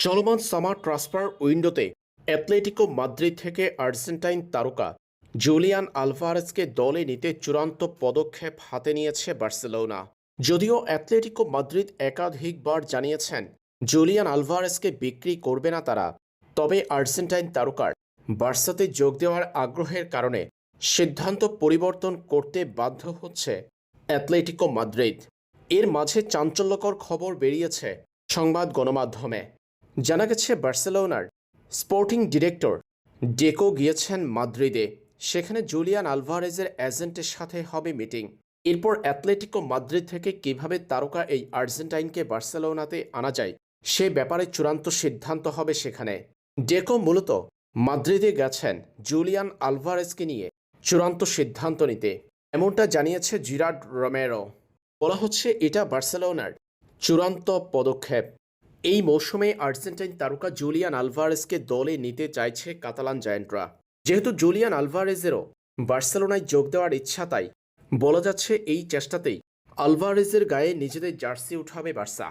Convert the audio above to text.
চলমান summer transfer উইন্ডোতে Atletico Madrid থেকে আর্জেন্টাইন তারকা জুলিয়ান আলভারেজকে দলে নিতে চূড়ান্ত পদক্ষেপ হাতে নিয়েছে বার্সেলোনা। যদিও অ্যাটলেটিকো মাদ্রিদ একাধিকবার জানিয়েছেন জুলিয়ান আলভারেজকে বিক্রি করবে না তারা, তবে আর্জেন্টাইন তারকার বার্সাতে যোগ দেওয়ার আগ্রহের কারণে সিদ্ধান্ত পরিবর্তন করতে বাধ্য হচ্ছে অ্যাটলেটিকো মাদ্রিদ। এর মাঝে চাঞ্চল্যকর খবর বেরিয়েছে সংবাদ গণমাধ্যমে। জানা গেছে বার্সেলোনার স্পোর্টিং ডিরেক্টর ডেকো গিয়েছেন মাদ্রিদে। সেখানে জুলিয়ান আলভারেজের এজেন্টের সাথে হবে মিটিং। এরপর অ্যাটলেটিকো মাদ্রিদ থেকে কিভাবে তারকা এই আর্জেন্টাইনকে বার্সেলোনাতে আনা যায় সে ব্যাপারে চূড়ান্ত সিদ্ধান্ত হবে সেখানে। ডেকো মূলত মাদ্রিদে গেছেন জুলিয়ান আলভারেজকে নিয়ে চূড়ান্ত সিদ্ধান্ত নিতে, এমনটা জানিয়েছে জিরার্ড রোমেরো। বলা হচ্ছে এটা বার্সেলোনার চূড়ান্ত পদক্ষেপ। এই মৌসুমে আর্জেন্টাইন তারকা জুলিয়ান আলভারেজকে দলে নিতে চাইছে কাতালান জায়ান্টরা। যেহেতু জুলিয়ান আলভারেজেরও বার্সেলোনায় যোগ দেওয়ার ইচ্ছা, তাই বলা যাচ্ছে এই চেষ্টাতেই আলভারেজের গায়ে নিজেদের জার্সি উঠাবে বার্সা।